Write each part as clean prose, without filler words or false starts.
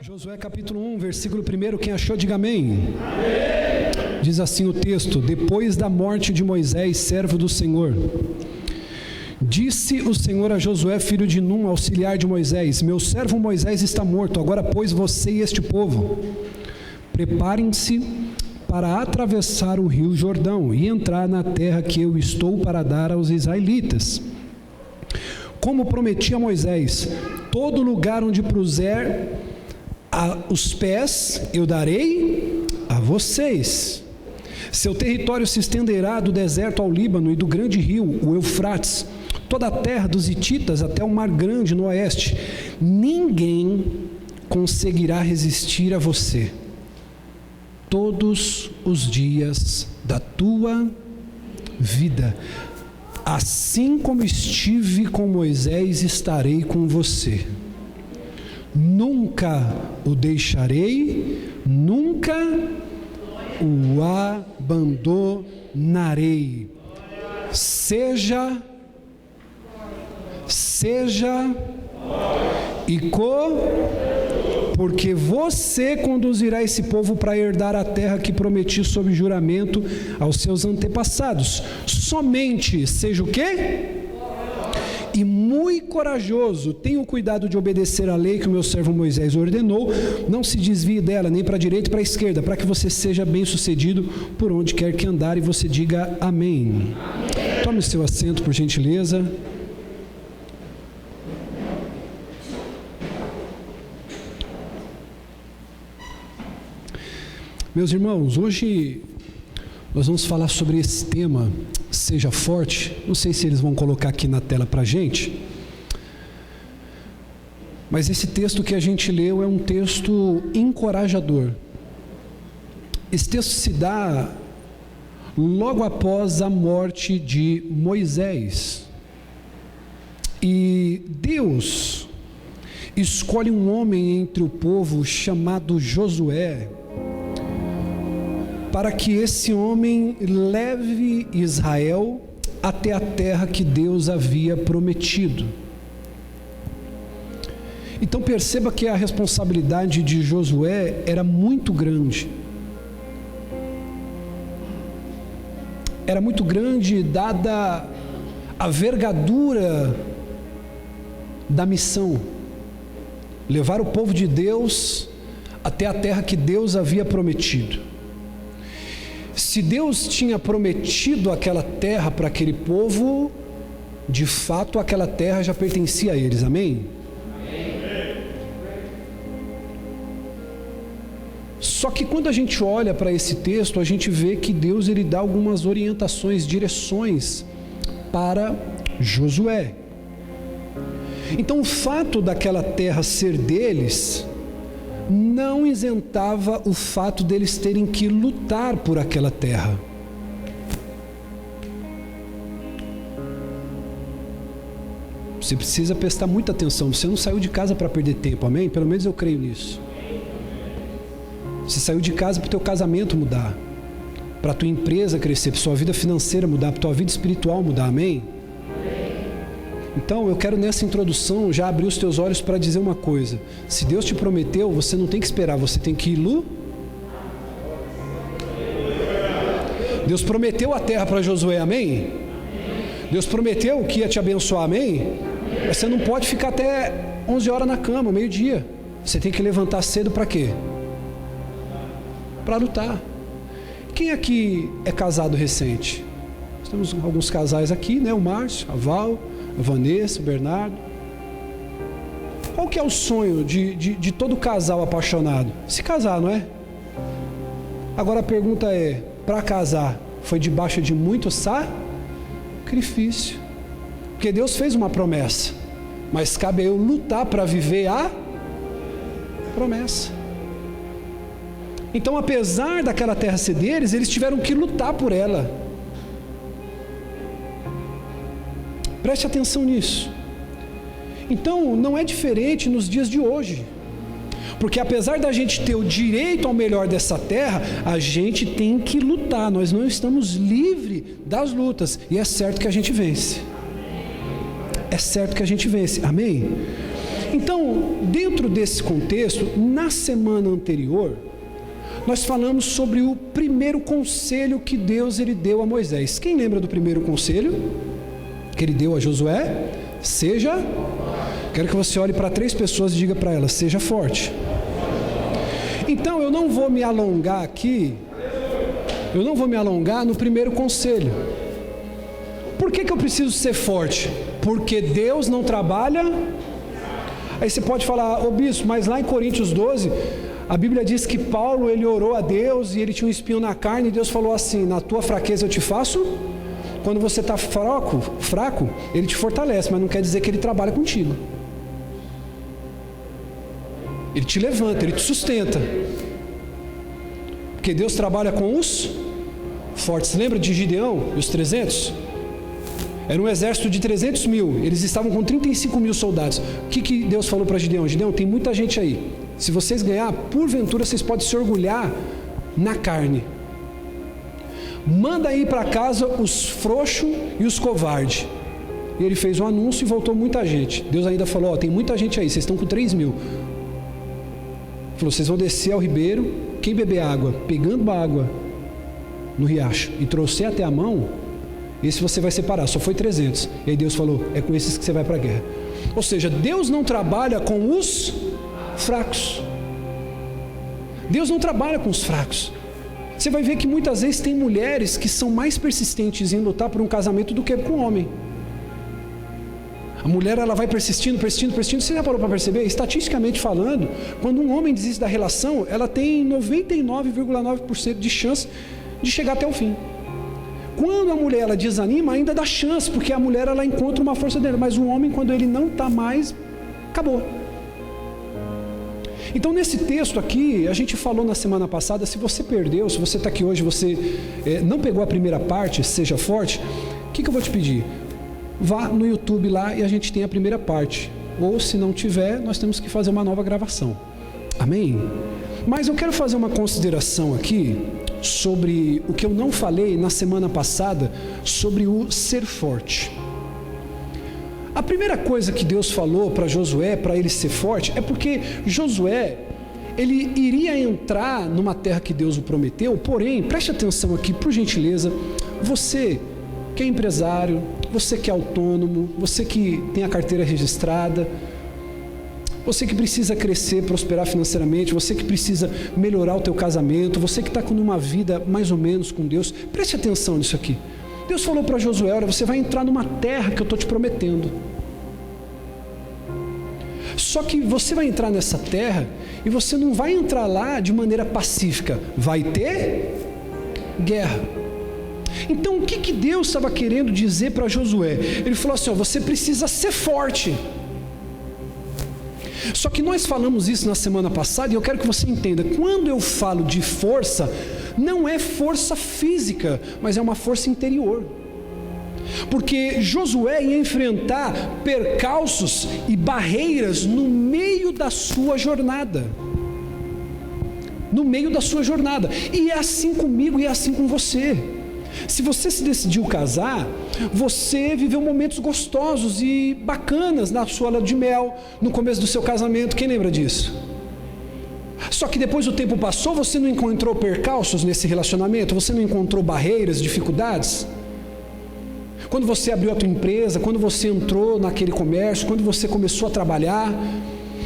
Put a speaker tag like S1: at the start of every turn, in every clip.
S1: Josué capítulo 1, versículo 1, quem achou diga amém. Amém. Diz assim o texto: depois da morte de Moisés, servo do Senhor, disse o Senhor a Josué, filho de Num, auxiliar de Moisés: meu servo Moisés está morto, agora pois você e este povo, preparem-se para atravessar o rio Jordão e entrar na terra que eu estou para dar aos israelitas. Como prometi a Moisés, todo lugar onde puser os pés eu darei a vocês. Seu território se estenderá do deserto ao Líbano e do grande rio, o Eufrates, toda a terra dos hititas até o mar grande no oeste. Ninguém conseguirá resistir a você todos os dias da tua vida. Assim como estive com Moisés, estarei com você. Nunca o deixarei, nunca o abandonarei. Seja porque você conduzirá esse povo para herdar a terra que prometi sob juramento aos seus antepassados. Somente seja o quê? E muito corajoso, tenha o cuidado de obedecer a lei que o meu servo Moisés ordenou, não se desvie dela, nem para a direita e para a esquerda, para que você seja bem sucedido por onde quer que andar, e você diga amém. Tome o seu assento, por gentileza. Meus irmãos, hoje nós vamos falar sobre esse tema, seja forte. Não sei se eles vão colocar aqui na tela para a gente, mas esse texto que a gente leu é um texto encorajador. Esse texto se dá logo após a morte de Moisés, e Deus escolhe um homem entre o povo chamado Josué, para que esse homem leve Israel até a terra que Deus havia prometido. Então perceba que a responsabilidade de Josué era muito grande. Era muito grande, dada a vergadura da missão. Levar o povo de Deus até a terra que Deus havia prometido. Se Deus tinha prometido aquela terra para aquele povo, de fato aquela terra já pertencia a eles, amém? Amém. Só que quando a gente olha para esse texto, a gente vê que Deus ele dá algumas orientações, direções para Josué. Então o fato daquela terra ser deles não isentava o fato deles terem que lutar por aquela terra. Você precisa prestar muita atenção. Você não saiu de casa para perder tempo, amém? Pelo menos eu creio nisso. Você saiu de casa para o teu casamento mudar, para a tua empresa crescer, para a sua vida financeira mudar, para a tua vida espiritual mudar, amém? Então eu quero nessa introdução já abrir os teus olhos para dizer uma coisa: se Deus te prometeu, você não tem que esperar, você tem que ir Deus prometeu a terra para Josué, amém? Deus prometeu que ia te abençoar, amém? Você não pode ficar até 11 horas na cama, meio-dia. Você tem que levantar cedo para quê? Para lutar. Quem aqui é casado recente? Nós temos alguns casais aqui, né? O Márcio, a Val, a Vanessa, o Bernardo. Qual que é o sonho de todo casal apaixonado? Se casar, não é? Agora a pergunta é, para casar, foi debaixo de muito sacrifício? Porque Deus fez uma promessa, mas cabe eu lutar para viver a promessa. Então, apesar daquela terra ser deles, eles tiveram que lutar por ela. Preste atenção nisso. Então, não é diferente nos dias de hoje. Porque apesar da gente ter o direito ao melhor dessa terra, a gente tem que lutar. Nós não estamos livres das lutas. E é certo que a gente vence. É certo que a gente vence. Amém? Então, dentro desse contexto, na semana anterior, nós falamos sobre o primeiro conselho que Deus ele deu a Moisés. Quem lembra do primeiro conselho que ele deu a Josué? Quero que você olhe para 3 pessoas e diga para elas: seja forte. Então eu não vou me alongar aqui, no primeiro conselho. Por que eu preciso ser forte? Porque Deus não trabalha. Aí você pode falar: ô bispo, mas lá em Coríntios 12, a Bíblia diz que Paulo ele orou a Deus e ele tinha um espinho na carne, e Deus falou assim: na tua fraqueza eu te faço. Quando você está fraco, ele te fortalece, mas não quer dizer que ele trabalha contigo. Ele te levanta, ele te sustenta. Porque Deus trabalha com os fortes. Lembra de Gideão e os 300? Era um exército de 300 mil. Eles estavam com 35 mil soldados. O que Deus falou para Gideão? Gideão, tem muita gente aí. Se vocês ganhar, porventura vocês podem se orgulhar na carne. Manda aí para casa os frouxos e os covardes. E ele fez um anúncio e voltou muita gente. Deus ainda falou: tem muita gente aí, vocês estão com 3 mil. Falou: vocês vão descer ao ribeiro, quem beber água, pegando a água no riacho e trouxer até a mão, esse você vai separar. Só foi 300. E aí Deus falou: é com esses que você vai para a guerra. Ou seja, Deus não trabalha com os fracos. Deus não trabalha com os fracos. Você vai ver que muitas vezes tem mulheres que são mais persistentes em lutar por um casamento do que com o homem. A mulher ela vai persistindo. Você já parou para perceber? Estatisticamente falando, quando um homem desiste da relação, ela tem 99,9% de chance de chegar até o fim. Quando a mulher ela desanima, ainda dá chance, porque a mulher ela encontra uma força dela. Mas o homem, quando ele não está mais, acabou. Então nesse texto aqui, a gente falou na semana passada, se você perdeu, se você está aqui hoje, você não pegou a primeira parte, seja forte, o que eu vou te pedir? Vá no YouTube lá e a gente tem a primeira parte. Ou se não tiver, nós temos que fazer uma nova gravação. Amém? Mas eu quero fazer uma consideração aqui sobre o que eu não falei na semana passada, sobre o ser forte. A primeira coisa que Deus falou para Josué, para ele ser forte, é porque Josué, ele iria entrar numa terra que Deus o prometeu. Porém, preste atenção aqui, por gentileza, você que é empresário, você que é autônomo, você que tem a carteira registrada, você que precisa crescer, prosperar financeiramente, você que precisa melhorar o teu casamento, você que está com uma vida mais ou menos com Deus, preste atenção nisso aqui. Deus falou para Josué: olha, você vai entrar numa terra que eu estou te prometendo. Só que você vai entrar nessa terra e você não vai entrar lá de maneira pacífica. Vai ter guerra. Então o que Deus estava querendo dizer para Josué? Ele falou assim: ó, você precisa ser forte. Só que nós falamos isso na semana passada e eu quero que você entenda. Quando eu falo de força, não é força física, mas é uma força interior. Porque Josué ia enfrentar percalços e barreiras no meio da sua jornada. No meio da sua jornada. E é assim comigo e é assim com você. Se você se decidiu casar, você viveu momentos gostosos e bacanas na sua lua de mel, no começo do seu casamento. Quem lembra disso? Só que depois o tempo passou, você não encontrou percalços nesse relacionamento? Você não encontrou barreiras, dificuldades? Quando você abriu a tua empresa, quando você entrou naquele comércio, quando você começou a trabalhar,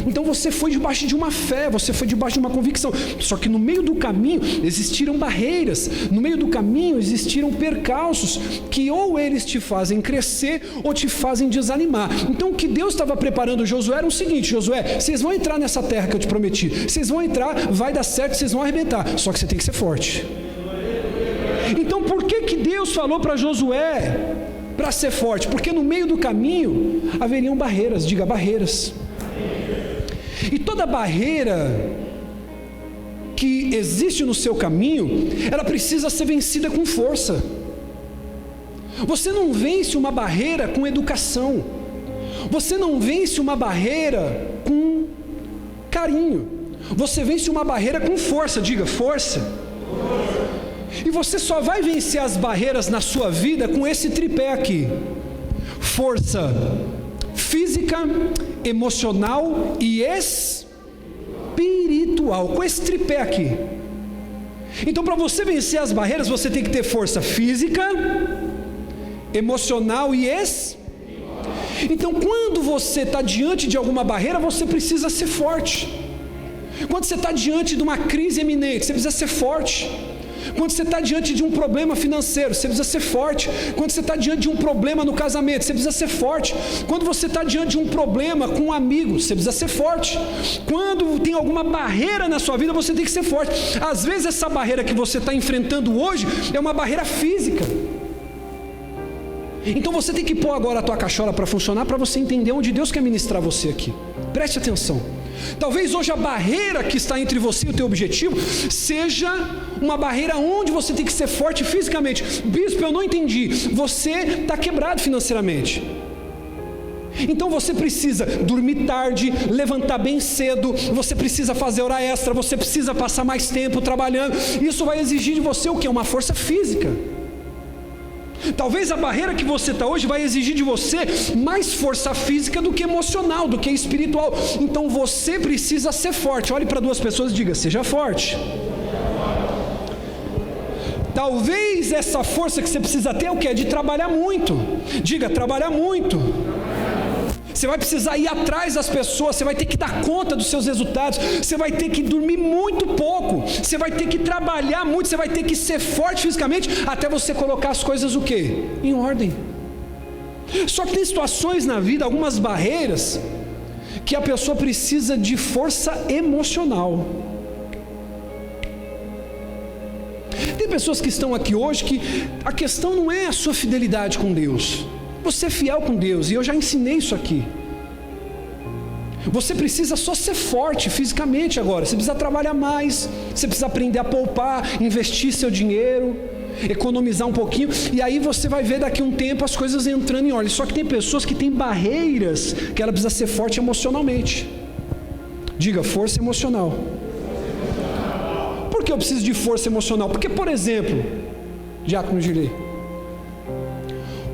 S1: então você foi debaixo de uma fé, você foi debaixo de uma convicção. Só que no meio do caminho existiram barreiras, no meio do caminho existiram percalços que ou eles te fazem crescer ou te fazem desanimar. Então o que Deus estava preparando Josué era o seguinte: Josué, vocês vão entrar nessa terra que eu te prometi, vocês vão entrar, vai dar certo, vocês vão arrebentar, só que você tem que ser forte. Então por que Deus falou para Josué para ser forte? Porque no meio do caminho haveriam barreiras. Diga: barreiras. E toda barreira que existe no seu caminho, ela precisa ser vencida com força. Você não vence uma barreira com educação. Você não vence uma barreira com carinho. Você vence uma barreira com força. Diga: força. E você só vai vencer as barreiras na sua vida com esse tripé aqui: força física, emocional e espiritual. Com esse tripé aqui. Então, para você vencer as barreiras, você tem que ter força física, emocional e espiritual. Então, quando você está diante de alguma barreira, você precisa ser forte. Quando você está diante de uma crise iminente, você precisa ser forte. Quando você está diante de um problema financeiro, você precisa ser forte. Quando você está diante de um problema no casamento, você precisa ser forte. Quando você está diante de um problema com um amigo, você precisa ser forte. Quando tem alguma barreira na sua vida, você tem que ser forte. Às vezes essa barreira que você está enfrentando hoje é uma barreira física. Então você tem que pôr agora a tua cachola para funcionar, para você entender onde Deus quer ministrar você aqui. Preste atenção. Talvez hoje a barreira que está entre você e o teu objetivo seja uma barreira onde você tem que ser forte fisicamente. Bispo, eu não entendi. Você está quebrado financeiramente. Então você precisa dormir tarde, levantar bem cedo, você precisa fazer hora extra, você precisa passar mais tempo trabalhando. Isso vai exigir de você o quê? Uma força física. Talvez a barreira que você está hoje vai exigir de você mais força física do que emocional, do que espiritual. Então você precisa ser forte. Olhe para duas pessoas e diga: seja forte. Talvez essa força que você precisa ter é o que? É de trabalhar muito. Diga: trabalhar muito. Você vai precisar ir atrás das pessoas, você vai ter que dar conta dos seus resultados, você vai ter que dormir muito pouco, você vai ter que trabalhar muito, você vai ter que ser forte fisicamente, até você colocar as coisas o quê? Em ordem. Só que tem situações na vida, algumas barreiras, que a pessoa precisa de força emocional. Tem pessoas que estão aqui hoje que a questão não é a sua fidelidade com Deus. Você é fiel com Deus, e eu já ensinei isso aqui. Você precisa só ser forte fisicamente agora. Você precisa trabalhar mais, você precisa aprender a poupar, investir seu dinheiro, economizar um pouquinho, e aí você vai ver daqui a um tempo as coisas entrando em ordem. Só que tem pessoas que têm barreiras, que ela precisa ser forte emocionalmente. Diga: força emocional. Por que eu preciso de força emocional? Porque, por exemplo, Diácono Gilei,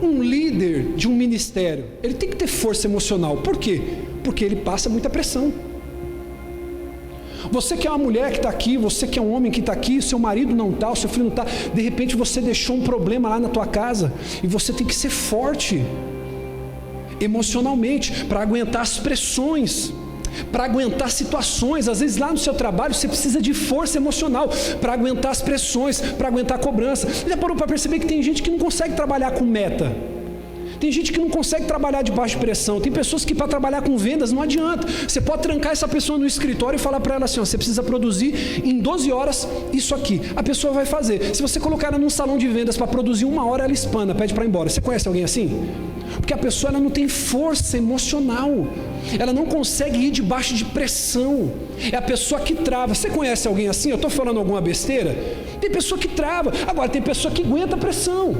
S1: um líder de um ministério, ele tem que ter força emocional. Por quê? Porque ele passa muita pressão. Você que é uma mulher que está aqui, você que é um homem que está aqui, seu marido não está, o seu filho não está, de repente você deixou um problema lá na tua casa, e você tem que ser forte emocionalmente, para aguentar as pressões, para aguentar situações. Às vezes lá no seu trabalho você precisa de força emocional para aguentar as pressões, para aguentar a cobrança. Você já parou para perceber que tem gente que não consegue trabalhar com meta? Tem gente que não consegue trabalhar debaixo de pressão. Tem pessoas que para trabalhar com vendas não adianta. Você pode trancar essa pessoa no escritório e falar para ela assim: ó, você precisa produzir em 12 horas isso aqui. A pessoa vai fazer. Se você colocar ela num salão de vendas para produzir 1 hora, ela espana, pede para ir embora. Você conhece alguém assim? Porque a pessoa ela não tem força emocional. Ela não consegue ir debaixo de pressão. É a pessoa que trava. Você conhece alguém assim? Eu estou falando alguma besteira? Tem pessoa que trava. Agora tem pessoa que aguenta a pressão.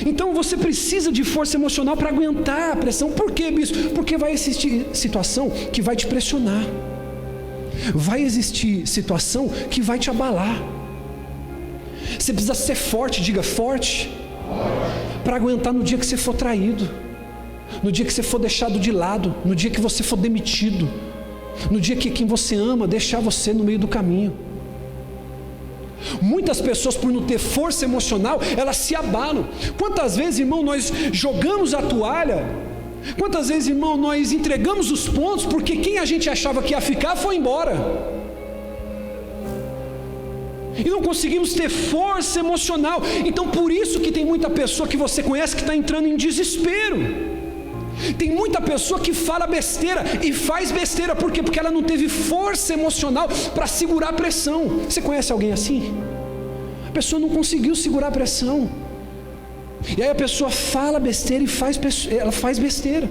S1: Então você precisa de força emocional para aguentar a pressão. Por quê, bispo? Porque vai existir situação que vai te pressionar. Vai existir situação que vai te abalar. Você precisa ser forte, diga forte, para aguentar no dia que você for traído, no dia que você for deixado de lado, no dia que você for demitido, no dia que quem você ama deixar você no meio do caminho. Muitas pessoas, por não ter força emocional, elas se abalam. Quantas vezes, irmão, nós jogamos a toalha? Quantas vezes, irmão, nós entregamos os pontos porque quem a gente achava que ia ficar foi embora, e não conseguimos ter força emocional. Então por isso que tem muita pessoa que você conhece que está entrando em desespero. Tem muita pessoa que fala besteira e faz besteira. Por quê? Porque ela não teve força emocional para segurar a pressão. Você conhece alguém assim? A pessoa não conseguiu segurar a pressão, e aí a pessoa fala besteira e ela faz besteira.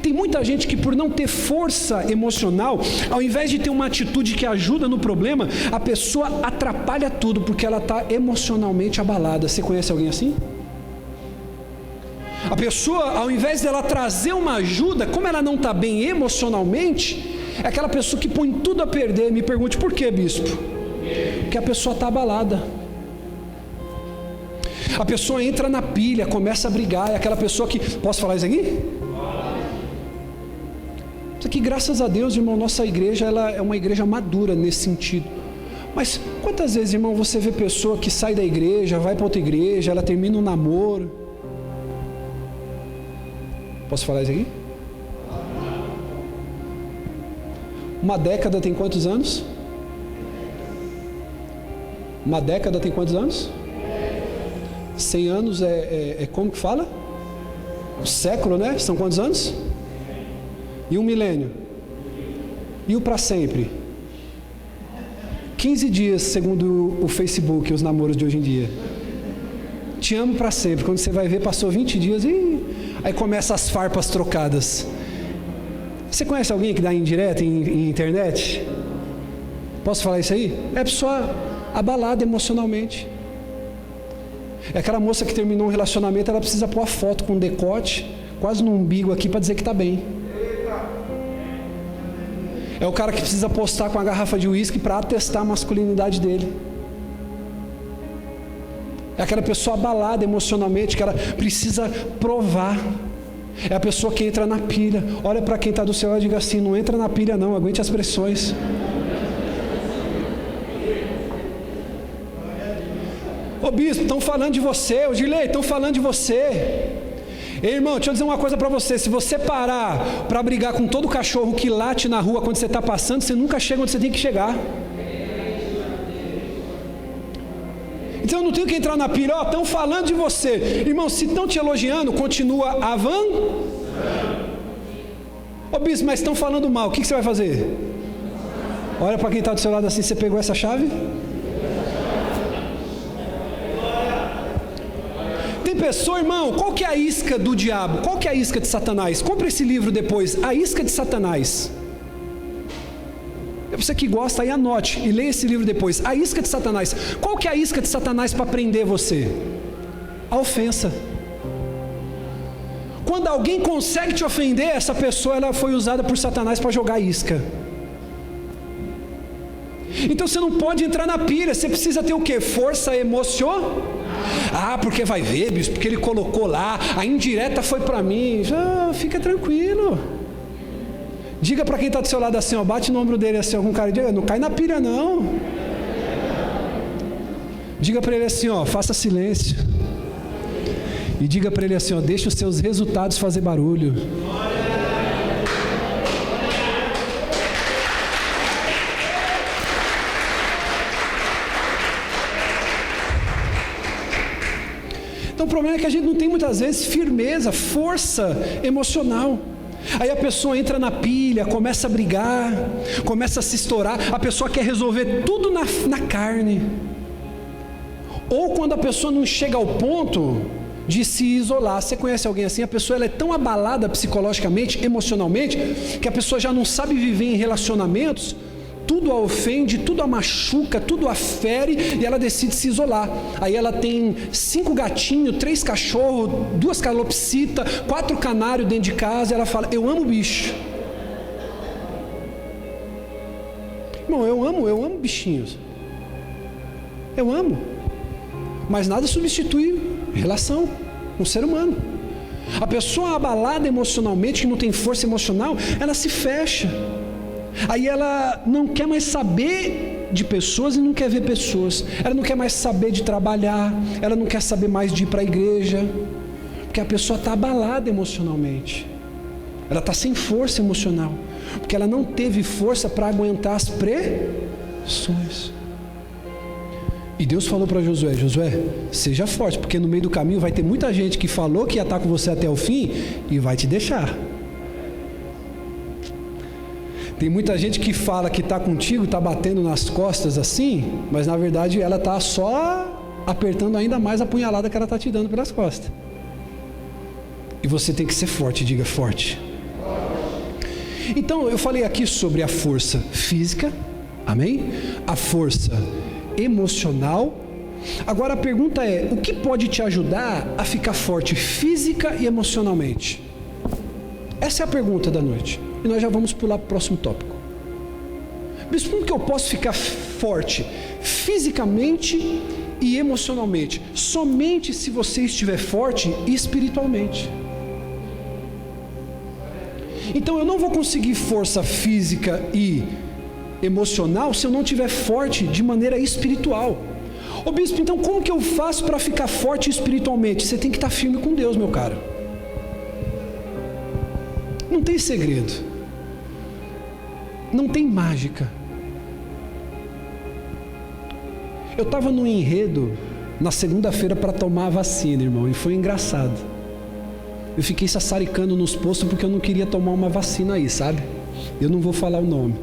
S1: Tem muita gente que, por não ter força emocional, ao invés de ter uma atitude que ajuda no problema, a pessoa atrapalha tudo porque ela está emocionalmente abalada. Você conhece alguém assim? A pessoa, ao invés dela trazer uma ajuda, como ela não está bem emocionalmente, é aquela pessoa que põe tudo a perder. Me pergunte: por quê, bispo? Porque a pessoa está abalada. A pessoa entra na pilha, começa a brigar. É aquela pessoa que... Posso falar isso aqui? Só que graças a Deus, irmão, nossa igreja ela é uma igreja madura nesse sentido. Mas quantas vezes, irmão, você vê pessoa que sai da igreja, vai para outra igreja, ela termina um namoro. Posso falar isso aqui? Uma década tem quantos anos? Uma década tem quantos anos? 100 anos é como que fala? Um século, né? São quantos anos? E um milênio? E o para sempre? 15 dias, segundo o Facebook, os namoros de hoje em dia. Te amo para sempre. Quando você vai ver, passou 20 dias e aí começa as farpas trocadas. Você conhece alguém que dá indireta em internet? Posso falar isso aí? É a pessoa abalada emocionalmente. É aquela moça que terminou um relacionamento, ela precisa pôr a foto com decote, quase no umbigo aqui, para dizer que está bem. É o cara que precisa postar com a garrafa de uísque para atestar a masculinidade dele. É aquela pessoa abalada emocionalmente, que ela precisa provar. É a pessoa que entra na pilha. Olha para quem está do seu lado e diga assim: não entra na pilha não, aguente as pressões. Ô bispo, estão falando de você. Ô Gilei, estão falando de você. Ei, irmão, deixa eu dizer uma coisa para você. Se você parar para brigar com todo cachorro que late na rua quando você está passando, você nunca chega onde você tem que chegar. Então eu não tenho que entrar na pilha. Ó, estão falando de você. Irmão, se estão te elogiando, continua avançando. Ô bispo, mas estão falando mal, o que você vai fazer? Olha para quem está do seu lado assim: você pegou essa chave? Tem pessoa, irmão, qual que é a isca do diabo? Qual que é a isca de Satanás? Compre esse livro depois, A Isca de Satanás. É você que gosta, aí anote e leia esse livro depois. A isca de Satanás. Qual que é a isca de Satanás para prender você? A ofensa. Quando alguém consegue te ofender, essa pessoa ela foi usada por Satanás para jogar isca. Então você não pode entrar na pilha. Você precisa ter o quê? Força emocional. Ah, porque vai ver, bispo, porque ele colocou lá, a indireta foi para mim. Já fica tranquilo. Diga para quem está do seu lado assim, ó, bate no ombro dele assim, algum cara, diga: não cai na pilha não. Diga para ele assim, ó, faça silêncio. E diga para ele assim, ó, deixe os seus resultados fazer barulho. Então o problema é que a gente não tem muitas vezes firmeza, força emocional. Aí a pessoa entra na pilha, começa a brigar, começa a se estourar. A pessoa quer resolver tudo na carne. Ou quando a pessoa não chega ao ponto de se isolar. Você conhece alguém assim? A pessoa ela é tão abalada psicologicamente, emocionalmente, que a pessoa já não sabe viver em relacionamentos. Tudo a ofende, tudo a machuca, tudo a fere, e ela decide se isolar. Aí ela tem 5 gatinhos, 3 cachorros, 2 calopsitas, 4 canários dentro de casa, e ela fala: eu amo bicho. Irmão, eu amo bichinhos. Eu amo. Mas nada substitui relação com o ser humano. A pessoa abalada emocionalmente, que não tem força emocional, ela se fecha. Aí ela não quer mais saber de pessoas e não quer ver pessoas. Ela não quer mais saber de trabalhar. Ela não quer saber mais de ir para a igreja. Porque a pessoa está abalada emocionalmente. Ela está sem força emocional. Porque ela não teve força para aguentar as pressões. E Deus falou para Josué: Josué, seja forte, porque no meio do caminho vai ter muita gente que falou que ia estar com você até o fim e vai te deixar. Tem muita gente que fala que está contigo, está batendo nas costas assim, mas na verdade ela está só apertando ainda mais a punhalada que ela está te dando pelas costas. E você tem que ser forte, diga forte. Então eu falei aqui sobre a força física, amém? A força emocional. Agora a pergunta é: o que pode te ajudar a ficar forte física e emocionalmente? Essa é a pergunta da noite. E nós já vamos pular para o próximo tópico. Bispo, como que eu posso ficar forte fisicamente e emocionalmente? Somente se você estiver forte espiritualmente. Então eu não vou conseguir força física e emocional se eu não estiver forte de maneira espiritual. Ô bispo, então como que eu faço para ficar forte espiritualmente? Você tem que estar firme com Deus, meu caro. Não tem segredo. Não tem mágica. Eu estava no enredo na segunda-feira para tomar a vacina, irmão, e foi engraçado. Eu fiquei sassaricando nos postos porque eu não queria tomar uma vacina aí, sabe? Eu não vou falar o nome.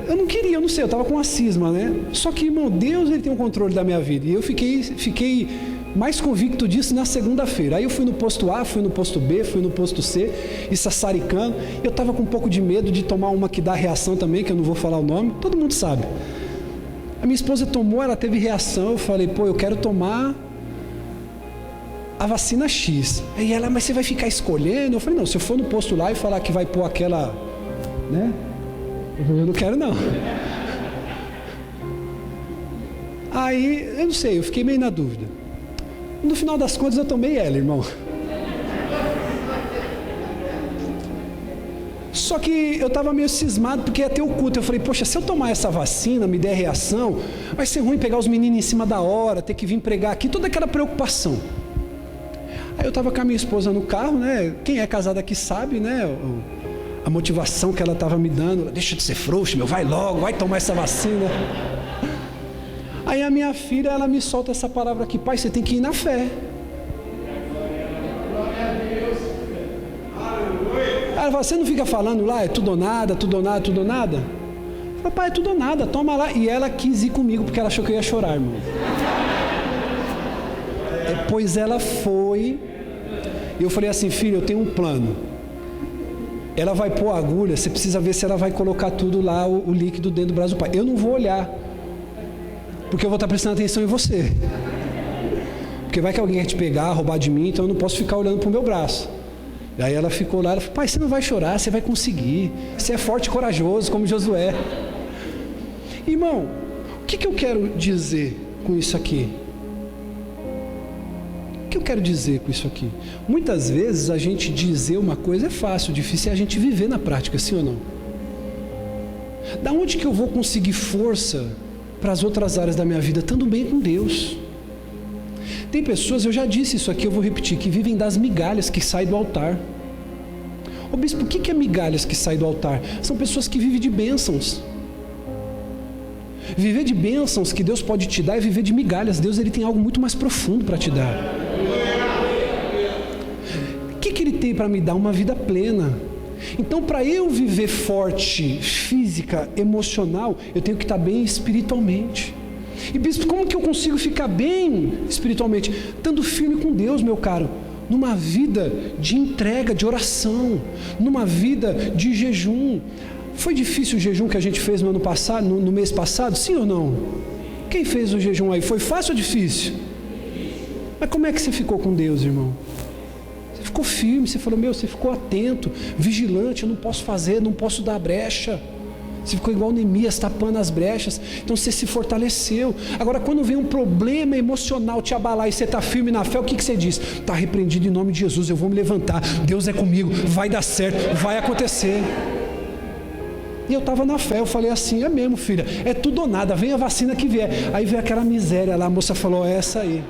S1: Eu não queria, eu não sei, eu estava com uma cisma, né? Só que, irmão, Deus, ele tem o controle da minha vida. E eu fiquei mais convicto disso na segunda-feira. Aí eu fui no posto A, fui no posto B, fui no posto C, e sassaricando. Eu estava com um pouco de medo de tomar uma que dá reação também, que eu não vou falar o nome, todo mundo sabe. A minha esposa tomou, ela teve reação, eu falei, pô, eu quero tomar a vacina X. Aí ela, mas você vai ficar escolhendo? Eu falei, não, se eu for no posto lá e falar que vai pôr aquela, né? Eu não quero não. Aí, eu não sei, eu fiquei meio na dúvida. No final das contas eu tomei ela, irmão. Só que eu estava meio cismado porque ia ter o culto. Eu falei, poxa, se eu tomar essa vacina, me der reação, vai ser ruim pegar os meninos em cima da hora, ter que vir pregar aqui, toda aquela preocupação. Aí eu estava com a minha esposa no carro, né? Quem é casado aqui sabe, né? A motivação que ela estava me dando. Deixa de ser frouxo, meu, vai logo, vai tomar essa vacina. Aí a minha filha, ela me solta essa palavra aqui, pai, você tem que ir na fé. Ela fala, você não fica falando lá, é tudo ou nada, tudo ou nada, tudo ou nada? Eu falei, pai, é tudo ou nada, toma lá. E ela quis ir comigo, porque ela achou que eu ia chorar, irmão. Depois ela foi, e eu falei assim, filho, eu tenho um plano. Ela vai pôr a agulha, você precisa ver se ela vai colocar tudo lá, o líquido dentro do braço do pai. Eu não vou olhar, porque eu vou estar prestando atenção em você. Porque vai que alguém quer te pegar, roubar de mim, então eu não posso ficar olhando para o meu braço. E aí ela ficou lá, ela falou, pai, você não vai chorar, você vai conseguir. Você é forte e corajoso, como Josué. Irmão, o que eu quero dizer com isso aqui? O que eu quero dizer com isso aqui? Muitas vezes a gente dizer uma coisa é fácil, difícil é a gente viver na prática, sim ou não? Da onde que eu vou conseguir força para as outras áreas da minha vida, estando bem com Deus? Tem pessoas, eu já disse isso aqui, eu vou repetir, que vivem das migalhas que saem do altar. Ô bispo, o que é migalhas que saem do altar? São pessoas que vivem de bênçãos. Viver de bênçãos que Deus pode te dar é viver de migalhas. Deus, ele tem algo muito mais profundo para te dar. O que Ele tem para me dar? Uma vida plena. Então, para eu viver forte, física, emocional, eu tenho que estar bem espiritualmente. E bispo, como que eu consigo ficar bem espiritualmente? Estando firme com Deus, meu caro, numa vida de entrega, de oração, numa vida de jejum. Foi difícil o jejum que a gente fez no ano passado, no mês passado, sim ou não? Quem fez o jejum aí? Foi fácil ou difícil? Mas como é que você ficou com Deus, irmão? Você ficou firme, você falou, você ficou atento, vigilante, eu não posso fazer, não posso dar brecha. Você ficou igual Neemias, tapando as brechas. Então você se fortaleceu. Agora, quando vem um problema emocional te abalar e você está firme na fé, o que você diz? Está repreendido em nome de Jesus, eu vou me levantar, Deus é comigo, vai dar certo, vai acontecer. E eu estava na fé, eu falei assim, é mesmo, filha, é tudo ou nada, vem a vacina que vier. Aí veio aquela miséria lá, a moça falou, é essa aí.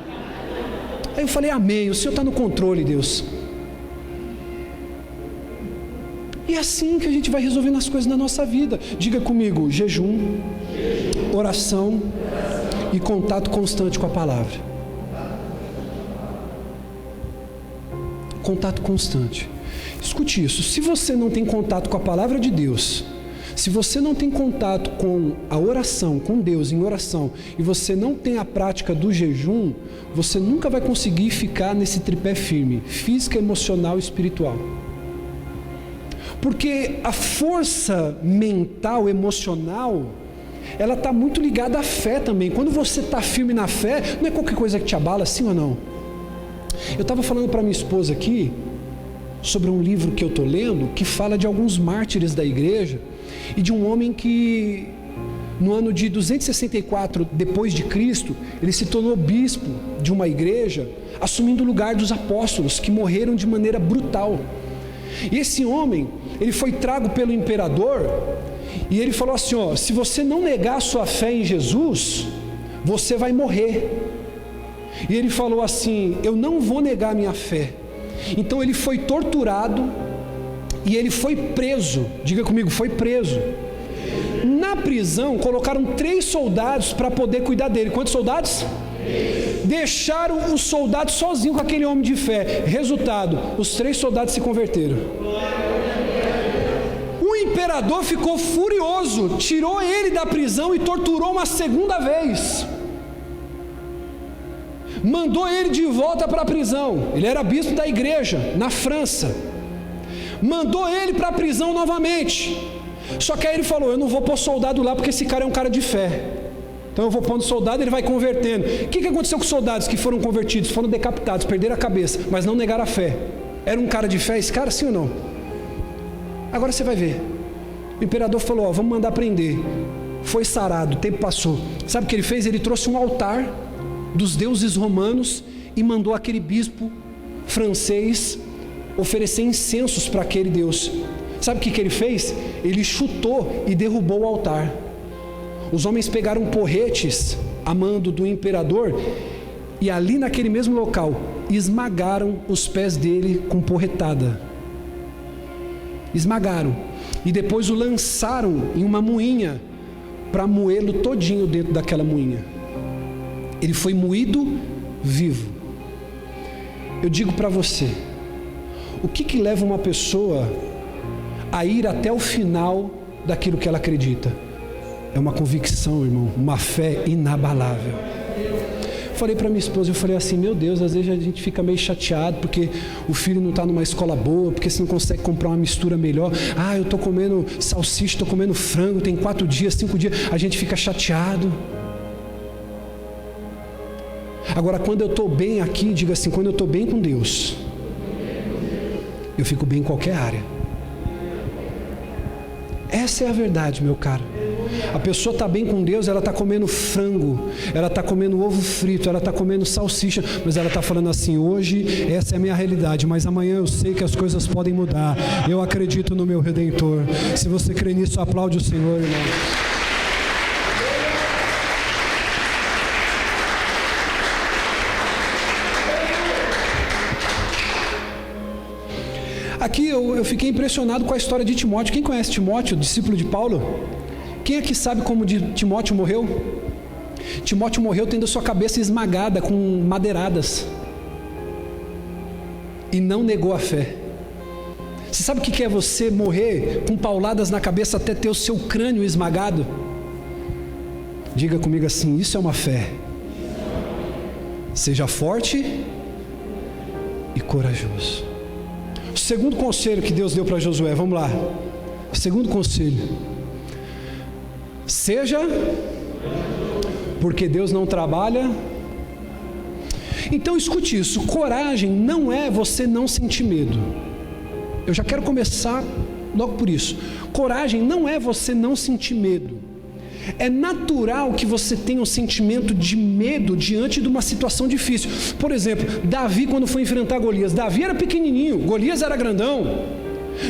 S1: Aí eu falei, amém, o Senhor está no controle, Deus. E é assim que a gente vai resolvendo as coisas na nossa vida. Diga comigo, jejum, oração e contato constante com a palavra. Contato constante. Escute isso, se você não tem contato com a palavra de Deus, se você não tem contato com a oração, com Deus em oração, e você não tem a prática do jejum, você nunca vai conseguir ficar nesse tripé firme, física, emocional e espiritual. Porque a força mental, emocional, ela está muito ligada à fé também. Quando você está firme na fé, não é qualquer coisa que te abala, sim ou não? Eu estava falando para minha esposa aqui, sobre um livro que eu estou lendo, que fala de alguns mártires da igreja, e de um homem que no ano de 264 depois de Cristo, ele se tornou bispo de uma igreja, assumindo o lugar dos apóstolos que morreram de maneira brutal. E esse homem, ele foi trago pelo imperador e ele falou assim, ó, se você não negar a sua fé em Jesus, você vai morrer. E ele falou assim, eu não vou negar a minha fé. Então ele foi torturado e ele foi preso. Diga comigo, foi preso. Na prisão colocaram 3 soldados para poder cuidar dele. Quantos soldados? 3. Deixaram os soldados sozinhos com aquele homem de fé. Resultado, os 3 soldados se converteram. O imperador ficou furioso, tirou ele da prisão e torturou uma segunda vez. Mandou ele de volta para a prisão. Ele era bispo da igreja na França. Mandou ele para a prisão novamente. Só que aí ele falou, eu não vou pôr soldado lá porque esse cara é um cara de fé. Então eu vou pondo soldado, ele vai convertendo. O que aconteceu com os soldados que foram convertidos? Foram decapitados, perderam a cabeça, mas não negaram a fé. Era um cara de fé esse cara, sim ou não? Agora você vai ver. O imperador falou, ó, vamos mandar prender. Foi sarado, o tempo passou. Sabe o que ele fez? Ele trouxe um altar dos deuses romanos e mandou aquele bispo francês oferecer incensos para aquele deus. Sabe o que ele fez? Ele chutou e derrubou o altar. Os homens pegaram porretes a mando do imperador e ali naquele mesmo local esmagaram os pés dele com porretada. Esmagaram. E depois o lançaram em uma moinha para moê-lo todinho dentro daquela moinha. Ele foi moído vivo. Eu digo para você, o que leva uma pessoa a ir até o final daquilo que ela acredita? É uma convicção, irmão, uma fé inabalável. Falei para minha esposa, eu falei assim, meu Deus, às vezes a gente fica meio chateado porque o filho não está numa escola boa, porque você não consegue comprar uma mistura melhor. Ah, eu estou comendo salsicha, estou comendo frango, tem 4 dias, 5 dias, a gente fica chateado. Agora, quando eu estou bem aqui, diga assim, quando eu estou bem com Deus, eu fico bem em qualquer área. Essa é a verdade, meu caro. A pessoa está bem com Deus, ela está comendo frango, ela está comendo ovo frito, ela está comendo salsicha, mas ela está falando assim, hoje essa é a minha realidade, mas amanhã eu sei que as coisas podem mudar, eu acredito no meu Redentor. Se você crê nisso, aplaude o Senhor, irmão. Aqui eu fiquei impressionado com a história de Timóteo. Quem conhece Timóteo, discípulo de Paulo? Quem aqui sabe como Timóteo morreu? Timóteo morreu tendo a sua cabeça esmagada com madeiradas. E não negou a fé. Você sabe o que é você morrer com pauladas na cabeça até ter o seu crânio esmagado? Diga comigo assim, isso é uma fé. Seja forte e corajoso. O segundo conselho que Deus deu para Josué, vamos lá. O segundo conselho. Seja, porque Deus não trabalha. Então escute isso, coragem não é você não sentir medo. Eu já quero começar logo por isso. Coragem não é você não sentir medo. É natural que você tenha um sentimento de medo diante de uma situação difícil. Por exemplo, Davi quando foi enfrentar Golias, Davi era pequenininho, Golias era grandão.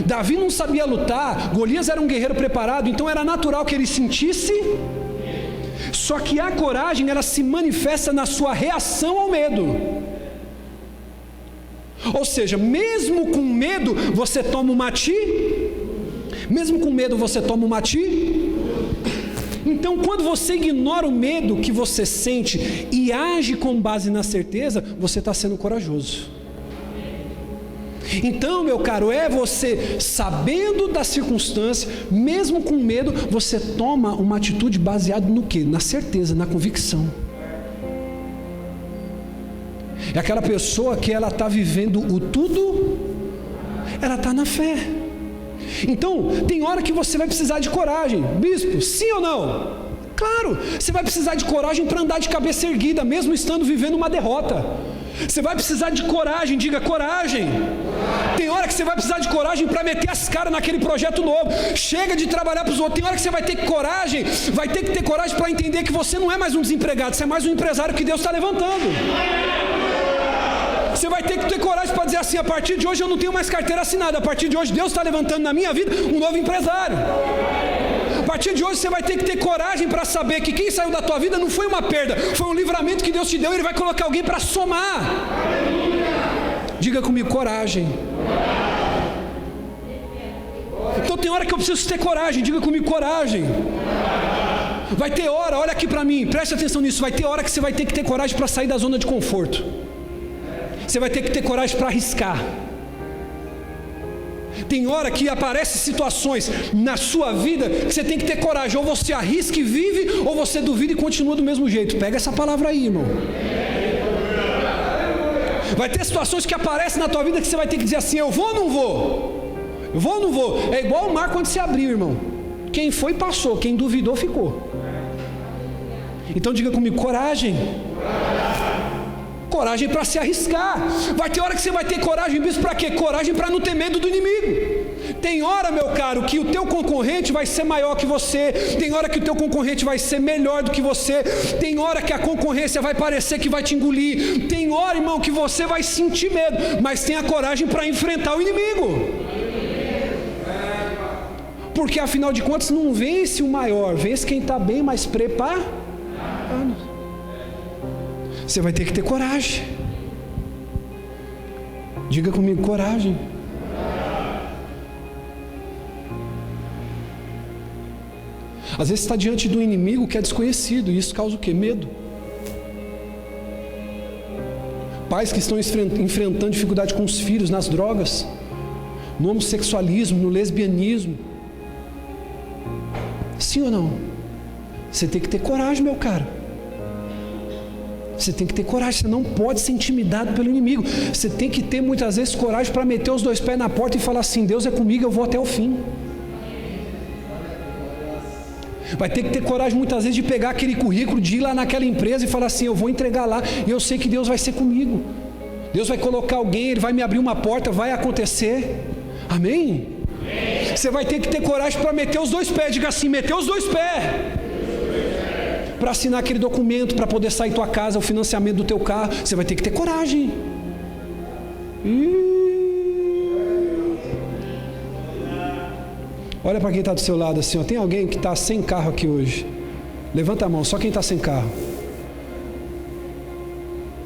S1: Davi não sabia lutar, Golias era um guerreiro preparado, então era natural que ele sentisse. Só que a coragem, ela se manifesta na sua reação ao medo. Ou seja, mesmo com medo, você toma uma atitude. Mesmo com medo, você toma uma atitude. Então, quando você ignora o medo que você sente e age com base na certeza, você está sendo corajoso. Então, meu caro, é você sabendo da circunstância, mesmo com medo, você toma uma atitude baseada no quê? Na certeza, na convicção. É aquela pessoa que ela está vivendo o tudo, ela está na fé. Então, tem hora que você vai precisar de coragem. Bispo, sim ou não? Claro, você vai precisar de coragem para andar de cabeça erguida, mesmo estando vivendo uma derrota. Você vai precisar de coragem, diga coragem. Tem hora que você vai precisar de coragem para meter as caras naquele projeto novo. Chega de trabalhar para os outros. Tem hora que você vai ter coragem, vai ter que ter coragem para entender que você não é mais um desempregado, você é mais um empresário que Deus está levantando. Você vai ter que ter coragem para dizer assim: a partir de hoje eu não tenho mais carteira assinada, a partir de hoje Deus está levantando na minha vida um novo empresário. A partir de hoje você vai ter que ter coragem para saber que quem saiu da tua vida não foi uma perda, foi um livramento que Deus te deu, e Ele vai colocar alguém para somar. Diga comigo, coragem. Então tem hora que eu preciso ter coragem, diga comigo, coragem. Vai ter hora, olha aqui para mim, preste atenção nisso, vai ter hora que você vai ter que ter coragem para sair da zona de conforto. Você vai ter que ter coragem para arriscar. Tem hora que aparecem situações na sua vida que você tem que ter coragem. Ou você arrisca e vive, ou você duvida e continua do mesmo jeito. Pega essa palavra aí, irmão. Vai ter situações que aparecem na tua vida que você vai ter que dizer assim: eu vou ou não vou? Eu vou ou não vou? É igual o mar quando se abriu, irmão. Quem foi passou, quem duvidou ficou. Então diga comigo, coragem. Coragem para se arriscar. Vai ter hora que você vai ter coragem, bispo, para quê? Coragem para não ter medo do inimigo. Tem hora, meu caro, que o teu concorrente vai ser maior que você. Tem hora que o teu concorrente vai ser melhor do que você. Tem hora que a concorrência vai parecer que vai te engolir. Tem hora, irmão, que você vai sentir medo, mas tenha coragem para enfrentar o inimigo. Porque afinal de contas não vence o maior, vence quem está bem mais preparado. Você vai ter que ter coragem. Diga comigo, coragem. Às vezes está diante de um inimigo que é desconhecido, e isso causa o quê? Medo. Pais que estão enfrentando dificuldade com os filhos nas drogas, no homossexualismo, no lesbianismo. Sim ou não? Você tem que ter coragem, meu cara. Você tem que ter coragem, você não pode ser intimidado pelo inimigo. Você tem que ter muitas vezes coragem para meter os dois pés na porta e falar assim: Deus é comigo, eu vou até o fim. Vai ter que ter coragem muitas vezes de pegar aquele currículo, de ir lá naquela empresa e falar assim: eu vou entregar lá e eu sei que Deus vai ser comigo. Deus vai colocar alguém, Ele vai me abrir uma porta, vai acontecer. Amém? Você vai ter que ter coragem para meter os dois pés, diga assim: meter os dois pés. Para assinar aquele documento, para poder sair tua casa, o financiamento do teu carro, você vai ter que ter coragem. Olha para quem está do seu lado assim, ó. Tem alguém que está sem carro aqui hoje? Levanta a mão, só quem está sem carro.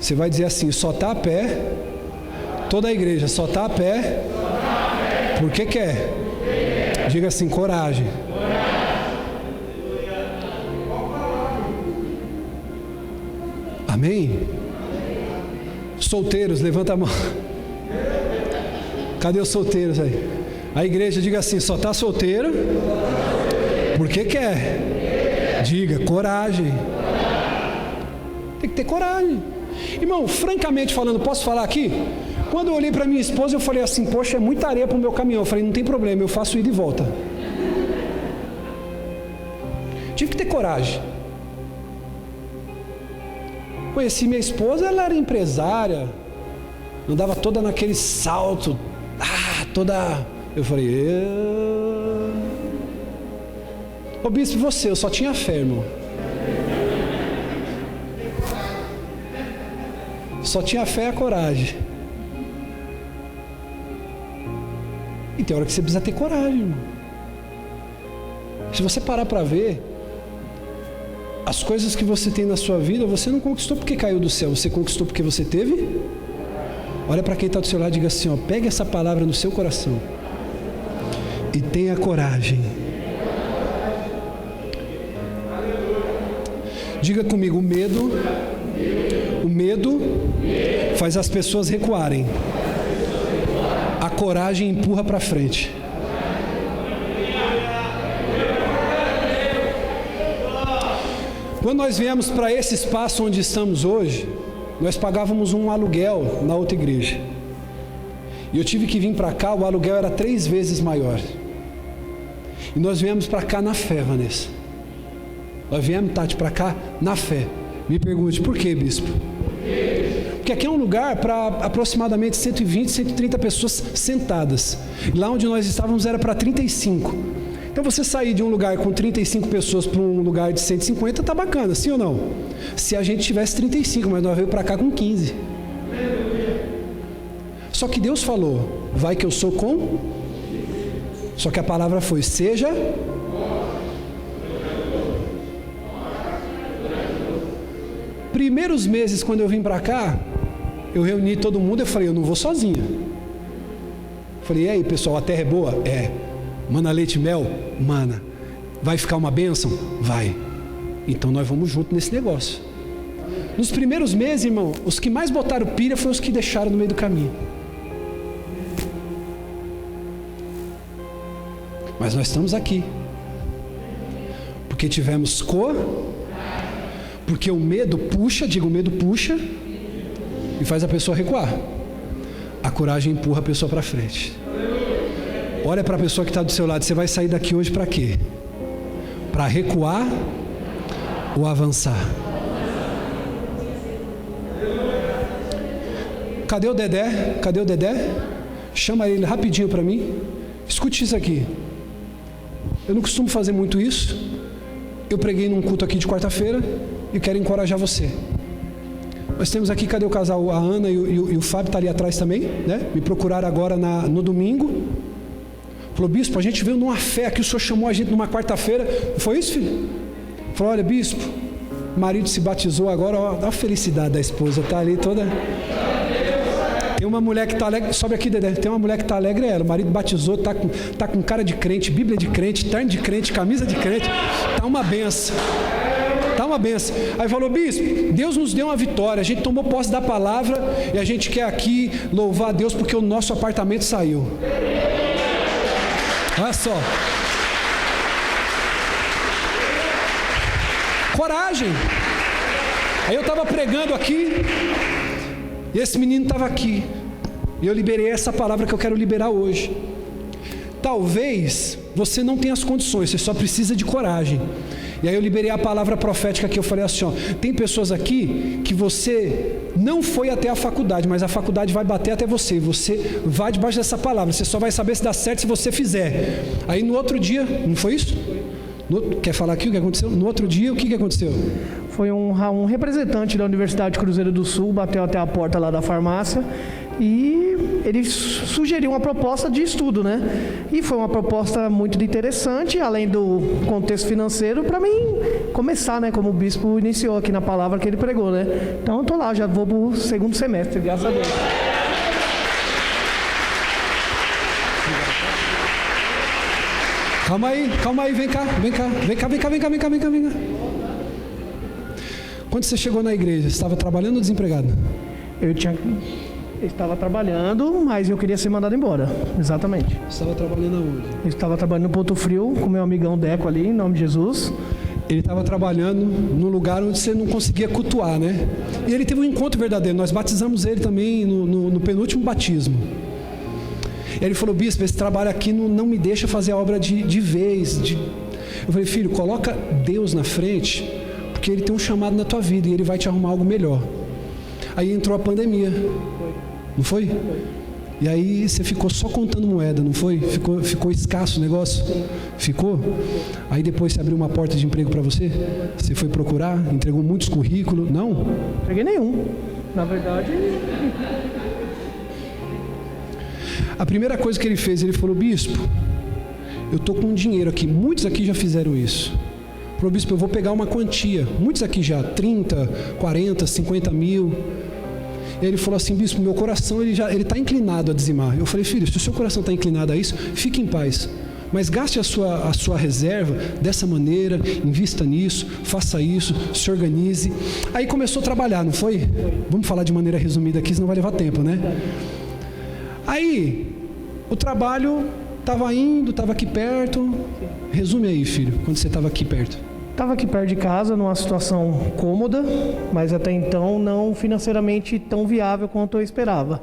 S1: Você vai dizer assim: só está a pé. Toda a igreja só está a pé porque quer. Diga assim: coragem. Amém? Solteiros, levanta a mão. Cadê os solteiros aí? A igreja, diga assim: só está solteiro porque quer. Diga, coragem. Tem que ter coragem. Irmão, francamente falando, posso falar aqui? Quando eu olhei para minha esposa, eu falei assim: poxa, é muita areia para o meu caminhão. Eu falei: não tem problema, eu faço ida e volta. Tive que ter coragem. Conheci minha esposa, ela era empresária, andava toda naquele salto, toda... Eu falei: ô bispo, você, eu só tinha fé, irmão. Só tinha fé e a coragem. E tem hora que você precisa ter coragem, irmão. Se você parar para ver, as coisas que você tem na sua vida, você não conquistou porque caiu do céu, você conquistou porque você teve. Olha para quem está do seu lado e diga assim: ó, pegue essa palavra no seu coração e tenha coragem. Diga comigo: o medo faz as pessoas recuarem, a coragem empurra para frente. Quando nós viemos para esse espaço onde estamos hoje, nós pagávamos um aluguel na outra igreja. E eu tive que vir para cá, o aluguel era 3 vezes maior. E nós viemos para cá na fé, Vanessa. Nós viemos, Tati, para cá na fé. Me pergunte: por quê, bispo? Porque aqui é um lugar para aproximadamente 120, 130 pessoas sentadas. Lá onde nós estávamos era para 35. Então você sair de um lugar com 35 pessoas para um lugar de 150 tá bacana, sim ou não? Se a gente tivesse 35, mas nós veio para cá com 15. Só que Deus falou, vai que eu sou com... Só que a palavra foi, seja... Primeiros meses, quando eu vim para cá, eu reuni todo mundo e falei, eu não vou sozinho. Falei, e aí pessoal, a terra é boa? É. Mana leite e mel? Mana. Vai ficar uma bênção? Vai. Então nós vamos junto nesse negócio. Nos primeiros meses, irmão, os que mais botaram pilha foram os que deixaram no meio do caminho. Mas nós estamos aqui. Porque tivemos porque o medo puxa, diga, o medo puxa e faz a pessoa recuar. A coragem empurra a pessoa para frente. Olha para a pessoa que está do seu lado, você vai sair daqui hoje para quê? Para recuar ou avançar? Cadê o Dedé? Cadê o Dedé? Chama ele rapidinho para mim. Escute isso aqui. Eu não costumo fazer muito isso. Eu preguei num culto aqui de quarta-feira e quero encorajar você. Nós temos aqui, cadê o casal? A Ana e o Fábio está ali atrás também, né? Me procuraram agora no domingo. Falou, bispo, a gente veio numa fé que o senhor chamou a gente numa quarta-feira. Foi isso, filho? Falou, olha, bispo, o marido se batizou agora, ó, dá a felicidade da esposa, tá ali toda... Tem uma mulher que está alegre, sobe aqui, Dedé, tem uma mulher que está alegre, o marido batizou, tá com cara de crente, bíblia de crente, terno de crente, camisa de crente, tá uma benção. Tá uma benção. Aí falou, bispo, Deus nos deu uma vitória, a gente tomou posse da palavra e a gente quer aqui louvar a Deus porque o nosso apartamento saiu. Olha só. Coragem. Aí eu estava pregando aqui e esse menino estava aqui e eu liberei essa palavra que eu quero liberar hoje. Talvez você não tenha as condições, você só precisa de coragem. E aí eu liberei a palavra profética que eu falei assim, ó, tem pessoas aqui que você não foi até a faculdade, mas a faculdade vai bater até você, e você vai debaixo dessa palavra, você só vai saber se dá certo se você fizer. Aí no outro dia, não foi isso? Quer falar aqui o que aconteceu? No outro dia, o que aconteceu?
S2: Foi um representante da Universidade de Cruzeiro do Sul, bateu até a porta lá da farmácia e ele sugeriu uma proposta de estudo, né? E foi uma proposta muito interessante, além do contexto financeiro, para mim começar, né? Como o bispo iniciou aqui na palavra que ele pregou, né? Então eu estou lá, já vou para o segundo semestre, graças a Deus.
S1: Calma aí, vem cá. Quando você chegou na igreja, você estava trabalhando ou desempregado?
S2: Eu estava trabalhando, mas eu queria ser mandado embora, exatamente.
S1: Você estava trabalhando aonde?
S2: Eu estava trabalhando no Ponto Frio, com meu amigão Deco ali, em nome de Jesus.
S1: Ele estava trabalhando num lugar onde você não conseguia cultuar, né? E ele teve um encontro verdadeiro, nós batizamos ele também no penúltimo batismo. E ele falou, bispo, esse trabalho aqui não me deixa fazer a obra de vez. Eu falei, filho, coloca Deus na frente, porque Ele tem um chamado na tua vida e Ele vai te arrumar algo melhor. Aí entrou a pandemia, não foi? E aí você ficou só contando moeda, não foi? Ficou escasso o negócio? Ficou? Aí depois você abriu uma porta de emprego para você? Você foi procurar? Entregou muitos currículos? Não?
S2: Não peguei nenhum, na verdade...
S1: A primeira coisa que ele fez, ele falou, bispo, eu estou com dinheiro aqui, muitos aqui já fizeram isso. Falou, bispo, eu vou pegar uma quantia, muitos aqui já, 30, 40, 50 mil. E ele falou assim, bispo, meu coração ele está inclinado a dizimar. Eu falei, filho, se o seu coração está inclinado a isso, fique em paz. Mas gaste a sua reserva dessa maneira, invista nisso, faça isso, se organize. Aí começou a trabalhar, não foi? Vamos falar de maneira resumida aqui, senão vai levar tempo, né? Aí, o trabalho estava aqui perto. Resume aí, filho, quando você estava aqui perto.
S2: Estava aqui perto de casa, numa situação cômoda, mas até então não financeiramente tão viável quanto eu esperava.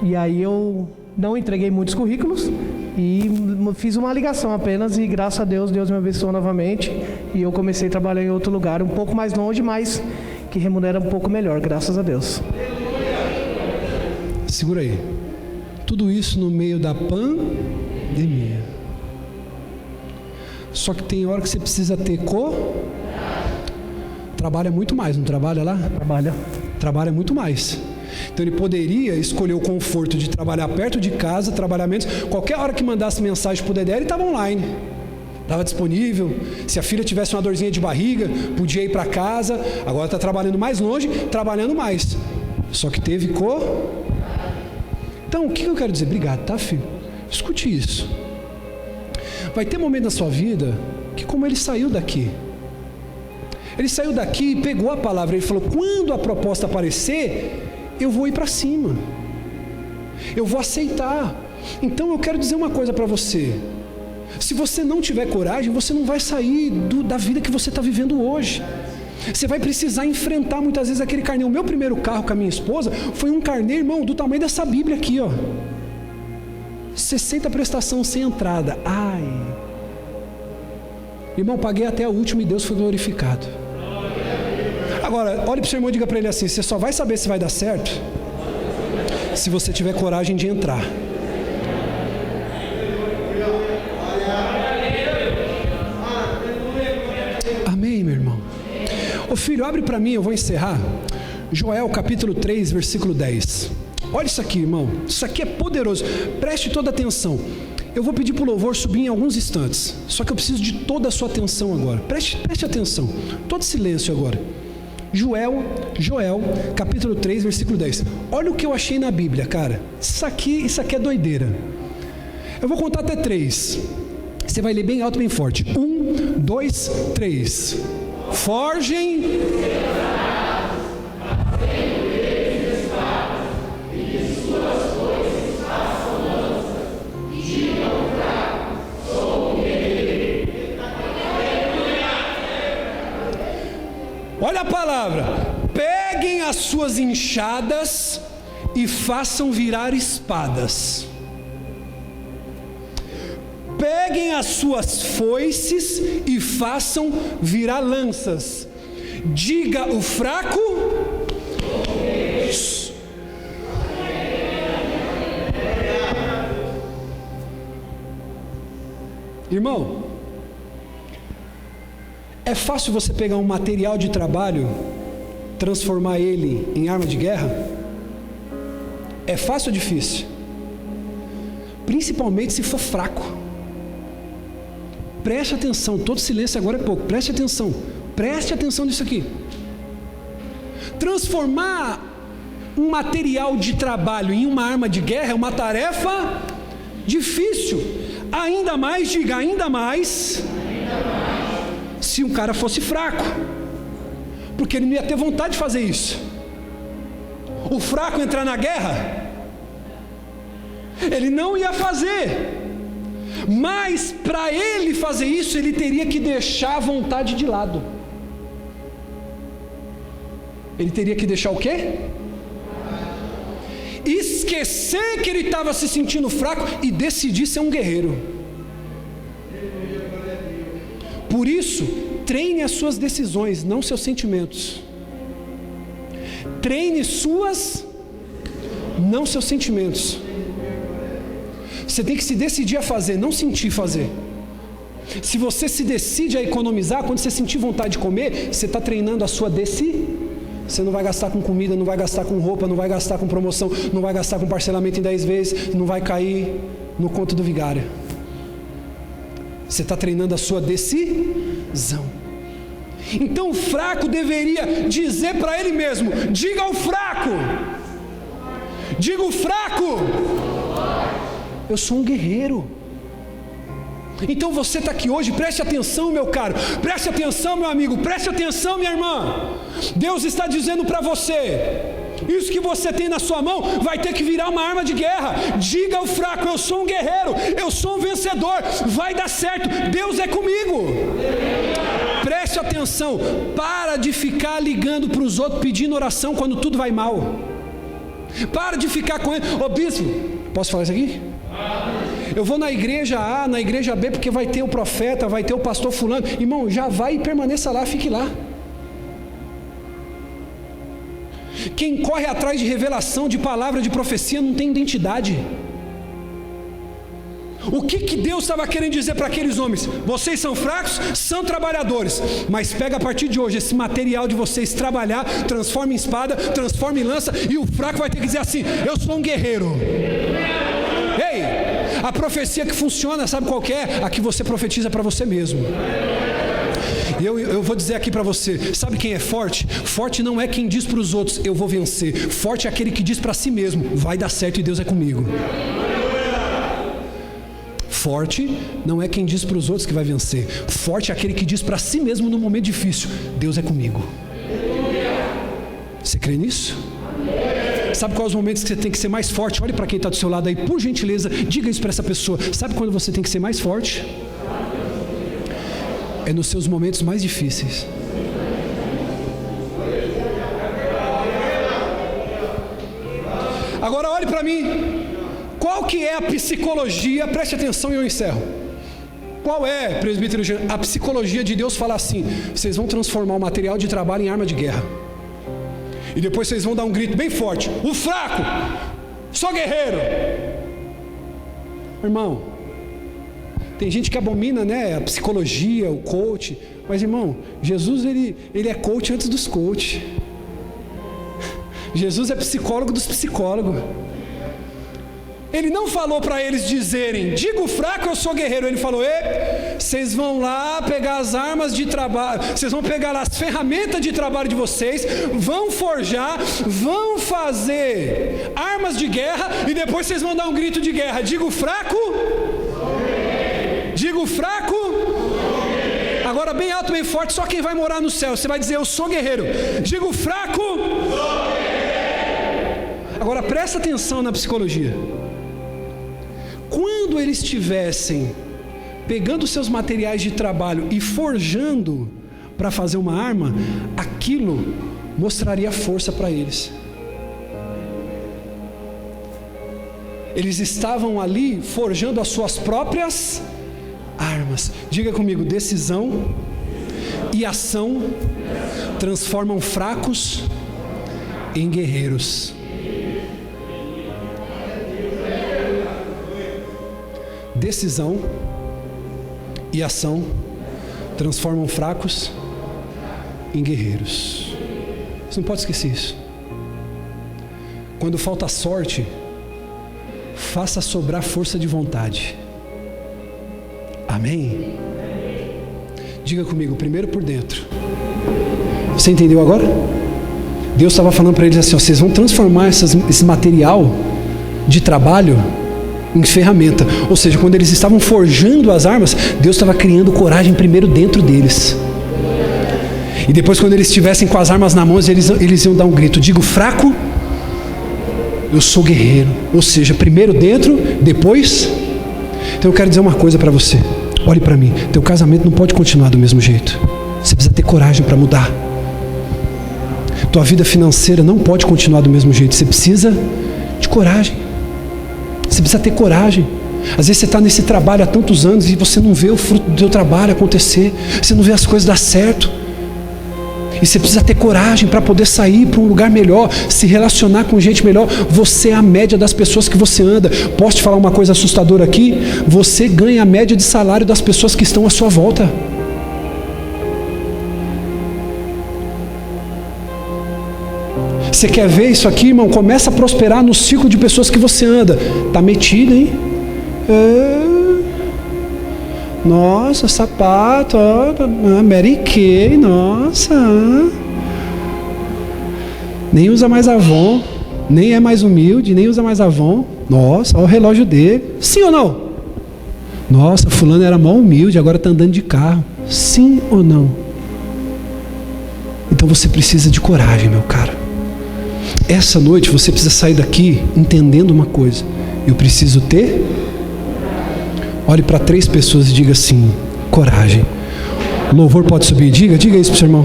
S2: E aí eu não entreguei muitos currículos e fiz uma ligação apenas e graças a Deus, Deus me abençoou novamente e eu comecei a trabalhar em outro lugar, um pouco mais longe, mas que remunera um pouco melhor, graças a Deus.
S1: Segura aí. Tudo isso no meio da pandemia. Só que tem hora que você precisa ter trabalha muito mais, não trabalha lá? Trabalha muito mais. Então ele poderia escolher o conforto de trabalhar perto de casa, trabalhar menos. Qualquer hora que mandasse mensagem para o Dedé, ele estava online. Estava disponível. Se a filha tivesse uma dorzinha de barriga, podia ir para casa. Agora está trabalhando mais longe, trabalhando mais. Só que teve Então, o que eu quero dizer? Obrigado, tá, filho? Escute isso. Vai ter momento na sua vida que, como ele saiu daqui, e pegou a palavra. Ele falou: quando a proposta aparecer, eu vou ir para cima. Eu vou aceitar. Então, eu quero dizer uma coisa para você. Se você não tiver coragem, você não vai sair da vida que você está vivendo hoje. Você vai precisar enfrentar muitas vezes aquele carneiro. O meu primeiro carro com a minha esposa foi um carneiro, irmão, do tamanho dessa Bíblia aqui, ó. 60 prestação sem entrada. Ai. Irmão, paguei até a última e Deus foi glorificado. Agora, olhe para o seu irmão e diga para ele assim: você só vai saber se vai dar certo se você tiver coragem de entrar. Amém, meu irmão? Ô filho, abre para mim, eu vou encerrar. Joel capítulo 3, versículo 10. Olha isso aqui, irmão. Isso aqui é poderoso. Preste toda a atenção. Eu vou pedir para o louvor subir em alguns instantes. Só que eu preciso de toda a sua atenção agora. Preste atenção. Todo silêncio agora. Joel, capítulo 3, versículo 10. Olha o que eu achei na Bíblia, cara. Isso aqui é doideira. Eu vou contar até 3. Você vai ler bem alto, bem forte. 1, 2, 3. Forgem. Olha a palavra: peguem as suas enxadas e façam virar espadas. Peguem as suas foices e façam virar lanças. Diga o fraco. Irmão, é fácil você pegar um material de trabalho, transformar ele em arma de guerra? É fácil ou difícil? Principalmente se for fraco. Preste atenção, todo silêncio agora é pouco. Preste atenção nisso aqui. Transformar um material de trabalho em uma arma de guerra é uma tarefa difícil. Ainda mais, se um cara fosse fraco, porque ele não ia ter vontade de fazer isso. O fraco entrar na guerra, ele não ia fazer. Mas para ele fazer isso, ele teria que deixar a vontade de lado. Ele teria que deixar o quê? Esquecer que ele estava se sentindo fraco e decidir ser um guerreiro. Por isso, treine as suas decisões, não seus sentimentos. Treine não seus sentimentos. Você tem que se decidir a fazer, não sentir fazer. Se você se decide a economizar, quando você sentir vontade de comer, você está treinando a sua Você não vai gastar com comida, não vai gastar com roupa, não vai gastar com promoção, não vai gastar com parcelamento em 10 vezes, não vai cair no conto do vigário. Você está treinando a sua decisão. Então o fraco deveria dizer para ele mesmo: diga ao fraco, diga o fraco, eu sou um guerreiro. Então você está aqui hoje, preste atenção, meu caro, preste atenção, meu amigo, preste atenção, minha irmã. Deus está dizendo para você: isso que você tem na sua mão vai ter que virar uma arma de guerra. Diga ao fraco: eu sou um guerreiro, eu sou um vencedor, vai dar certo, Deus é comigo. Preste atenção, para de ficar ligando para os outros pedindo oração quando tudo vai mal. Para de ficar com ele: ô bispo, posso falar isso aqui? Eu vou na igreja A, na igreja B, porque vai ter o profeta, vai ter o pastor fulano. Irmão, já vai e permaneça lá, fique lá. Quem corre atrás de revelação, de palavra, de profecia, não tem identidade. O que Deus estava querendo dizer para aqueles homens? Vocês são fracos, são trabalhadores, mas pega a partir de hoje esse material de vocês trabalhar, transforma em espada, transforma em lança, e o fraco vai ter que dizer assim: eu sou um guerreiro. Ei, a profecia que funciona, sabe qual que é? A que você profetiza para você mesmo. Eu vou dizer aqui para você, sabe quem é forte? Forte não é quem diz para os outros, eu vou vencer. Forte é aquele que diz para si mesmo, vai dar certo e Deus é comigo. Forte não é quem diz para os outros que vai vencer. Forte é aquele que diz para si mesmo no momento difícil, Deus é comigo. Você crê nisso? Sabe quais os momentos que você tem que ser mais forte? Olhe para quem está do seu lado aí, por gentileza, diga isso para essa pessoa. Sabe quando você tem que ser mais forte? É nos seus momentos mais difíceis. Agora olhe para mim. Qual que é a psicologia? Preste atenção e eu encerro. Qual é, presbítero Jean? A psicologia de Deus fala assim: vocês vão transformar o material de trabalho em arma de guerra. E depois vocês vão dar um grito bem forte: o fraco, sou guerreiro. Irmão, tem gente que abomina, né, a psicologia, o coach. Mas irmão, Jesus ele é coach antes dos coach. Jesus é psicólogo dos psicólogos. Ele não falou para eles dizerem: diga o fraco, eu sou guerreiro. Ele falou: vocês vão lá pegar as armas de trabalho, vocês vão pegar lá as ferramentas de trabalho de vocês, vão forjar, vão fazer armas de guerra, e depois vocês vão dar um grito de guerra: diga o fraco, diga o fraco. Agora bem alto, bem forte, só quem vai morar no céu. Você vai dizer: eu sou guerreiro. Diga o fraco. Agora presta atenção na psicologia. Quando eles estivessem pegando seus materiais de trabalho e forjando para fazer uma arma, aquilo mostraria força para eles. Eles estavam ali forjando as suas próprias armas. Diga comigo: decisão e ação transformam fracos em guerreiros. Decisão e ação transformam fracos em guerreiros. Você não pode esquecer isso. Quando falta sorte, faça sobrar força de vontade. Amém? Diga comigo: primeiro por dentro. Você entendeu agora? Deus estava falando para eles assim: ó, vocês vão transformar esse material de trabalho em ferramenta. Ou seja, quando eles estavam forjando as armas, Deus estava criando coragem primeiro dentro deles. E depois, quando eles estivessem com as armas na mão, eles iam dar um grito: digo fraco, eu sou guerreiro. Ou seja, primeiro dentro, depois. Então eu quero dizer uma coisa para você. Olhe para mim, teu casamento não pode continuar do mesmo jeito. Você precisa ter coragem para mudar. Tua vida financeira não pode continuar do mesmo jeito. Você precisa de coragem. Você precisa ter coragem. Às vezes você está nesse trabalho há tantos anos e você não vê o fruto do teu trabalho acontecer. Você não vê as coisas dar certo. E você precisa ter coragem para poder sair para um lugar melhor, se relacionar com gente melhor. Você é a média das pessoas que você anda. Posso te falar uma coisa assustadora aqui? Você ganha a média de salário das pessoas que estão à sua volta. Você quer ver isso aqui, irmão? Começa a prosperar no círculo de pessoas que você anda. Tá metido, hein? Nossa, sapato, Mary Kay, nossa. Nem usa mais Avon, nem é mais humilde, nem usa mais Avon. Nossa, olha o relógio dele. Sim ou não? Nossa, fulano era mó humilde, agora está andando de carro. Sim ou não? Então você precisa de coragem, meu caro. Essa noite você precisa sair daqui entendendo uma coisa: eu preciso ter. Olhe para 3 pessoas e diga assim: coragem. O louvor pode subir. Diga isso para o seu irmão.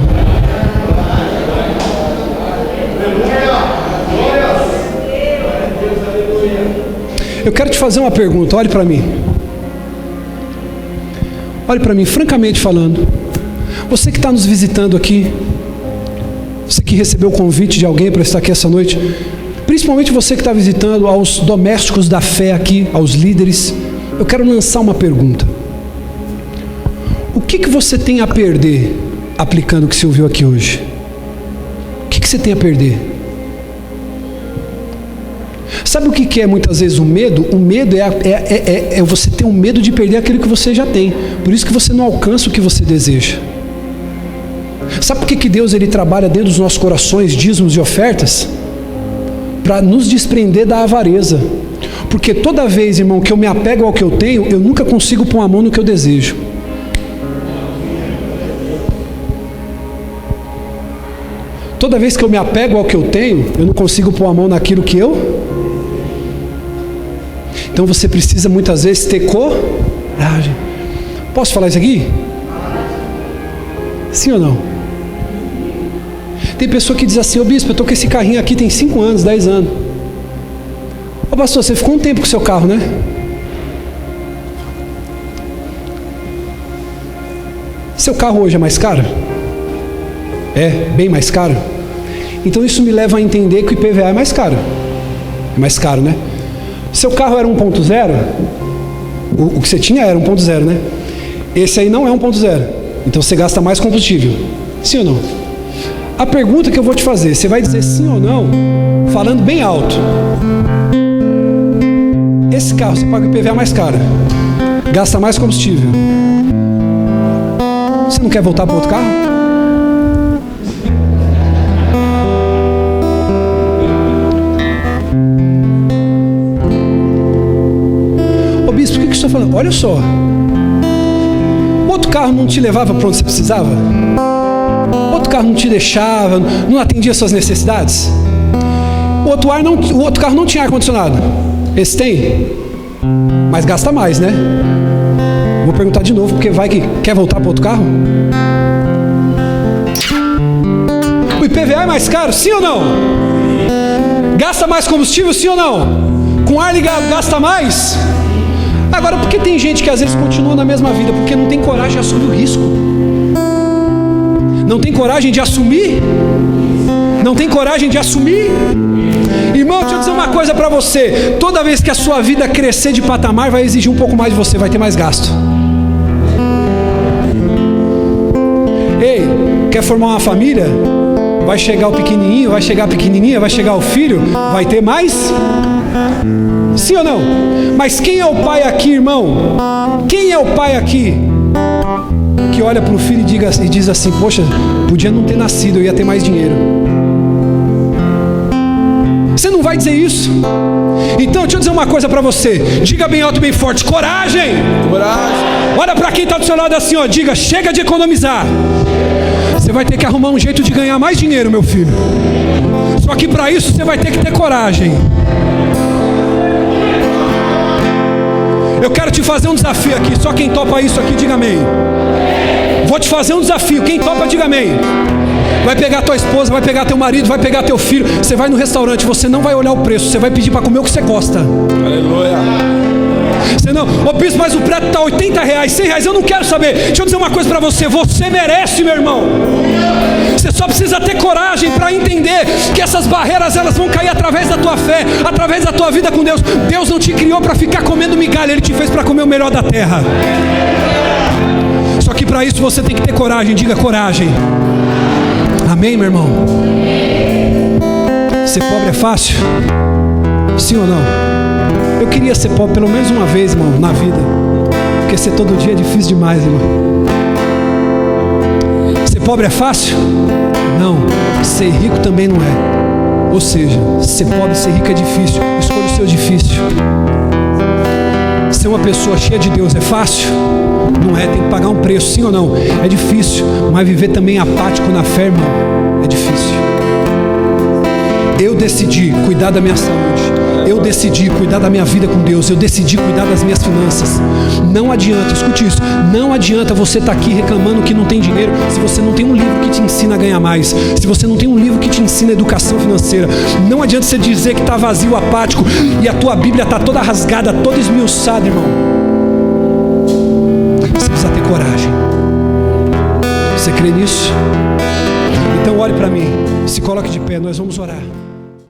S1: Eu quero te fazer uma pergunta. Olhe para mim. Olhe para mim, francamente falando. Você que está nos visitando aqui, Você que recebeu o convite de alguém para estar aqui essa noite, principalmente você que está visitando, aos domésticos da fé aqui, aos líderes, eu quero lançar uma pergunta. O que você tem a perder aplicando o que você ouviu aqui hoje? O que você tem a perder? Sabe o que é muitas vezes o medo? O medo é você ter um medo de perder aquilo que você já tem. Por isso que você não alcança o que você deseja. Sabe por que Deus ele trabalha dentro dos nossos corações, dízimos e ofertas? Para nos desprender da avareza. Porque toda vez, irmão, que eu me apego ao que eu tenho, eu nunca consigo pôr a mão no que eu desejo. Toda vez que eu me apego ao que eu tenho, eu não consigo pôr a mão naquilo que eu... Então você precisa muitas vezes ter coragem. Posso falar isso aqui? Sim ou não? Tem pessoa que diz assim: ô bispo, eu estou com esse carrinho aqui tem 5 anos, 10 anos. Ô pastor, você ficou um tempo com o seu carro, né? Seu carro hoje é mais caro? É, bem mais caro? Então isso me leva a entender que o IPVA é mais caro. É mais caro, né? Seu carro era 1.0, o que você tinha era 1.0, né? Esse aí não é 1.0, então você gasta mais combustível. Sim ou não? A pergunta que eu vou te fazer, você vai dizer sim ou não, falando bem alto. Esse carro você paga o IPVA mais caro, gasta mais combustível. Você não quer voltar para outro carro? Bispo, o que você está falando? Olha só, outro carro não te levava para onde você precisava? Outro carro não te deixava, não atendia suas necessidades? O outro carro não tinha ar-condicionado. Esse tem, mas gasta mais, né? Vou perguntar de novo, porque vai que quer voltar para outro carro? O IPVA é mais caro, sim ou não? Gasta mais combustível, sim ou não? Com ar ligado, gasta mais? Agora, por que tem gente que às vezes continua na mesma vida? Porque não tem coragem de assumir o risco. Não tem coragem de assumir? Não tem coragem de assumir? Irmão, deixa eu dizer uma coisa para você. Toda vez que a sua vida crescer de patamar, vai exigir um pouco mais de você, vai ter mais gasto. Ei, quer formar uma família? Vai chegar o pequenininho, vai chegar a pequenininha, vai chegar o filho, vai ter mais? Sim ou não? Mas quem é o pai aqui, irmão? Quem é o pai aqui que olha para o filho e diz assim: poxa, podia não ter nascido, eu ia ter mais dinheiro? Você não vai dizer isso. Então deixa eu dizer uma coisa para você. Diga bem alto, bem forte: coragem. Coragem. Olha para quem está do seu lado assim, ó. Diga: chega de economizar. Você vai ter que arrumar um jeito de ganhar mais dinheiro, meu filho. Só que para isso você vai ter que ter coragem. Eu quero te fazer um desafio aqui. Só quem topa isso aqui, diga amém. Vou te fazer um desafio. Quem topa, diga amém. Vai pegar tua esposa, vai pegar teu marido, vai pegar teu filho. Você vai no restaurante, você não vai olhar o preço, você vai pedir para comer o que você gosta. Aleluia. Você não, ô bispo, mas o prato está R$80, R$100, eu não quero saber. Deixa eu dizer uma coisa para você. Você merece, meu irmão. Você só precisa ter coragem para entender que essas barreiras elas vão cair através da tua fé, através da tua vida com Deus. Deus não te criou para ficar comendo migalha, Ele te fez para comer o melhor da terra. Só que para isso você tem que ter coragem. Diga coragem. Amém, meu irmão? Ser pobre é fácil? Sim ou não? Eu queria ser pobre pelo menos uma vez, irmão, na vida. Porque ser todo dia é difícil demais, irmão. Ser pobre é fácil? Não. Ser rico também não é. Ou seja, ser pobre e ser rico é difícil. Escolha o seu difícil. Ser uma pessoa cheia de Deus é fácil? Não é, tem que pagar um preço, sim ou não? É difícil, mas viver também apático na fé, irmão, é difícil. Eu decidi cuidar da minha saúde. Eu decidi cuidar da minha vida com Deus. Eu decidi cuidar das minhas finanças. Não adianta, escute isso. Não adianta você estar aqui reclamando que não tem dinheiro se você não tem um livro que te ensina a ganhar mais. Se você não tem um livro que te ensina educação financeira. Não adianta você dizer que está vazio, apático e a tua Bíblia está toda rasgada, toda esmiuçada, irmão. Você precisa ter coragem. Você crê nisso? Então olhe para mim. Se coloque de pé, nós vamos orar.